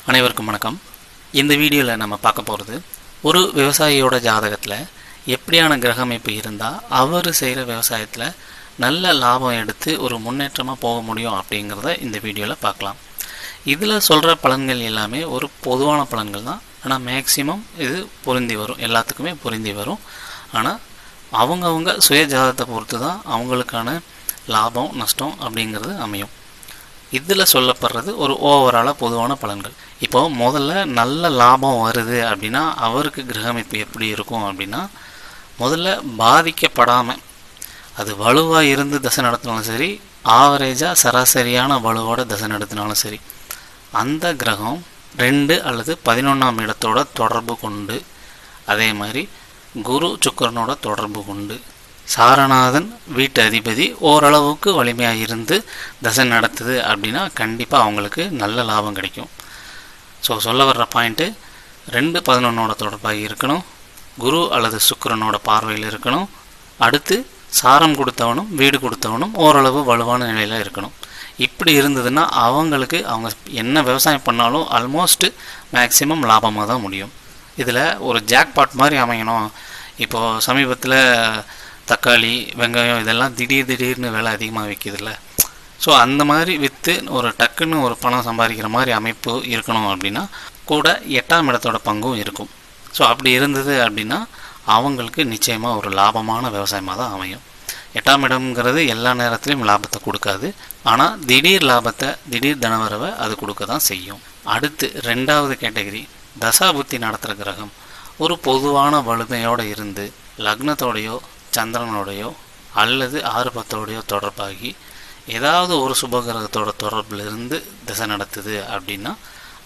அனைவருக்கும் வணக்கம். இந்த வீடியோவில் நம்ம பார்க்க போகிறது ஒரு விவசாயியோட ஜாதகத்தில் எப்படியான கிரக அமைப்பு இருந்தால் அவர் செய்கிற விவசாயத்தில் நல்ல லாபம் எடுத்து ஒரு முன்னேற்றமாக போக முடியும் அப்படிங்கிறத இந்த வீடியோவில் பார்க்கலாம். இதில் சொல்கிற பலன்கள் எல்லாமே ஒரு பொதுவான பலன்கள் தான். ஆனால் மேக்சிமம் இது பொருந்தி வரும், எல்லாத்துக்குமே பொருந்தி வரும். ஆனால் அவங்கவுங்க சுய ஜாதகத்தை பொறுத்து தான் அவங்களுக்கான லாபம் நஷ்டம் அப்படிங்கிறது அமையும். இதில் சொல்லப்படுறது ஒரு ஓவராலாக பொதுவான பலன்கள். இப்போது முதல்ல நல்ல லாபம் வருது அப்படின்னா அவருக்கு கிரகமைப்பு எப்படி இருக்கும் அப்படின்னா, முதல்ல பாதிக்கப்படாமல் அது வலுவாக இருந்து தசை நடத்தினாலும் சரி, ஆவரேஜாக சராசரியான வலுவோட தசை நடத்தினாலும் சரி, அந்த கிரகம் 2 அல்லது 11ஆம் இடத்தோட தொடர்பு கொண்டு, அதே மாதிரி குரு சுக்கிரனோட தொடர்பு கொண்டு, சாரநாதன் வீட்டு அதிபதி ஓரளவுக்கு வலிமையாக இருந்து தசை நடத்துது அப்படின்னா கண்டிப்பாக அவங்களுக்கு நல்ல லாபம் கிடைக்கும். ஸோ சொல்ல வர்ற பாயிண்ட்டு 2-11ஓட தொடர்பாக இருக்கணும், குரு அல்லது சுக்கிரனோட பார்வையில் இருக்கணும், அடுத்து சாரம் கொடுத்தவனும் வீடு கொடுத்தவனும் ஓரளவு வலுவான நிலையில் இருக்கணும். இப்படி இருந்ததுன்னா அவங்களுக்கு அவங்க என்ன விவசாயம் பண்ணாலும் ஆல்மோஸ்ட் மேக்சிமம் லாபமாக தான் முடியும். இதில் ஒரு ஜாக்பாட் மாதிரி அமையணும். இப்போது சமீபத்தில் தக்காளி, வெங்காயம் இதெல்லாம் திடீர்னு விலை அதிகமாக விற்கிதுல்ல. ஸோ அந்த மாதிரி விற்று ஒரு டக்குன்னு ஒரு பணம் சம்பாதிக்கிற மாதிரி அமைப்பு இருக்கணும் அப்படின்னா கூட 8ஆம் இடத்தோட பங்கும் இருக்கும். ஸோ அப்படி இருந்தது அப்படின்னா அவங்களுக்கு நிச்சயமாக ஒரு லாபமான விவசாயமாக தான் அமையும். 8ஆம் இடம்ங்கிறது எல்லா நேரத்துலையும் லாபத்தை கொடுக்காது, ஆனால் திடீர் லாபத்தை, திடீர் தனவரவை அது கொடுக்க தான் செய்யும். அடுத்து 2வது கேட்டகரி, தசாபுத்தி நடத்துகிற கிரகம் ஒரு பொதுவான வலிமையோடு இருந்து லக்னத்தோடையோ சந்திரனோடையோ அல்லது 6-10ஓடையோ தொடர்பாகி ஏதாவது ஒரு சுபகிரகத்தோட தொடர்பில் இருந்து திசை நடத்துது அப்படின்னா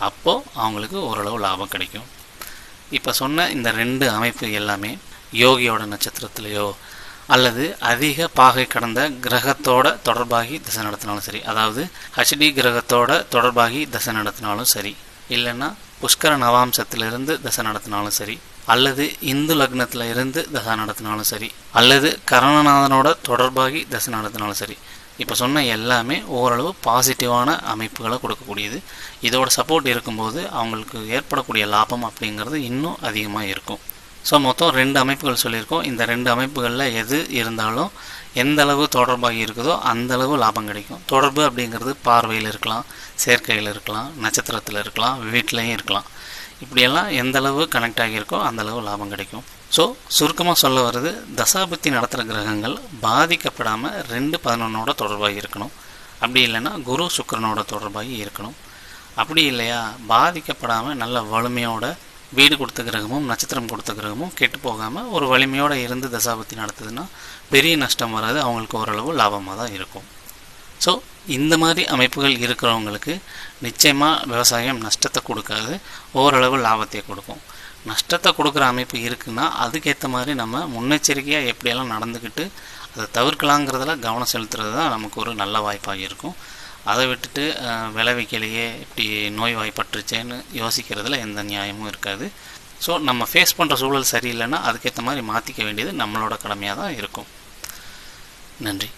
அப்போது அவங்களுக்கு ஓரளவு லாபம் கிடைக்கும். இப்போ சொன்ன இந்த 2 அமைப்பு எல்லாமே யோகியோட நட்சத்திரத்திலேயோ அல்லது அதிக பாகை கடந்த கிரகத்தோட தொடர்பாகி திசை நடத்தினாலும் சரி, அதாவது ஹச்டி கிரகத்தோட தொடர்பாகி திசை நடத்தினாலும் சரி, இல்லைன்னா புஷ்கர நவாம்சத்திலிருந்து திசை நடத்தினாலும் சரி, அல்லது இந்து லக்னத்தில் இருந்து தசை நடத்தினாலும் சரி, அல்லது கரணநாதனோட தொடர்பாகி தசை நடத்தினாலும் சரி, இப்போ சொன்ன எல்லாமே ஓரளவு பாசிட்டிவான அமைப்புகளை கொடுக்கக்கூடியது. இதோட சப்போர்ட் இருக்கும்போது அவங்களுக்கு ஏற்படக்கூடிய லாபம் அப்படிங்கிறது இன்னும் அதிகமாக இருக்கும். ஸோ மொத்தம் 2 அமைப்புகள் சொல்லியிருக்கோம். இந்த 2 அமைப்புகளில் எது இருந்தாலும் எந்த அளவு தொடர்பாகி இருக்குதோ அந்த அளவு லாபம் கிடைக்கும். தொடர்பு அப்படிங்கிறது பார்வையில் இருக்கலாம், சேர்க்கையில் இருக்கலாம், நட்சத்திரத்தில் இருக்கலாம், வீட்டிலையும் இருக்கலாம். இப்படியெல்லாம் எந்த அளவு கனெக்ட் ஆகியிருக்கோ அந்த அளவு லாபம் கிடைக்கும். ஸோ சுருக்கமாக சொல்ல வருது, தசாபுத்தி நடத்துகிற கிரகங்கள் பாதிக்கப்படாமல் 2-11ஓட தொடர்பாகி இருக்கணும். அப்படி இல்லைன்னா குரு சுக்கிரனோட தொடர்பாகி இருக்கணும். அப்படி இல்லையா பாதிக்கப்படாமல் நல்ல வலிமையோட வீடு கொடுத்த கிரகமும் நட்சத்திரம் கொடுத்த கிரகமும் கெட்டு போகாமல் ஒரு வலிமையோடு இருந்து தசாபுத்தி நடத்துதுன்னா பெரிய நஷ்டம் வராது, அவங்களுக்கு ஓரளவு லாபமாக தான் இருக்கும். ஸோ இந்த மாதிரி அமைப்புகள் இருக்கிறவங்களுக்கு நிச்சயமாக விவசாயம் நஷ்டத்தை கொடுக்காது, ஓரளவு லாபத்தை கொடுக்கும். நஷ்டத்தை கொடுக்குற அமைப்பு இருக்குன்னா அதுக்கேற்ற மாதிரி நம்ம முன்னெச்சரிக்கையாக எப்படியெல்லாம் நடந்துக்கிட்டு அதை தவிர்க்கலாங்கிறதுல கவனம் செலுத்துறது தான் நமக்கு ஒரு நல்ல வாய்ப்பாக இருக்கும். அதை விட்டுட்டு விளைவிக்கலையே இப்படி நோய் வாய்ப்பட்டுருச்சேன்னு யோசிக்கிறதுல எந்த நியாயமும் இருக்காது. ஸோ நம்ம ஃபேஸ் பண்ணுற சூழல் சரியில்லைன்னா அதுக்கேற்ற மாதிரி மாற்றிக்க வேண்டியது நம்மளோட கடமையாக தான் இருக்கும். நன்றி.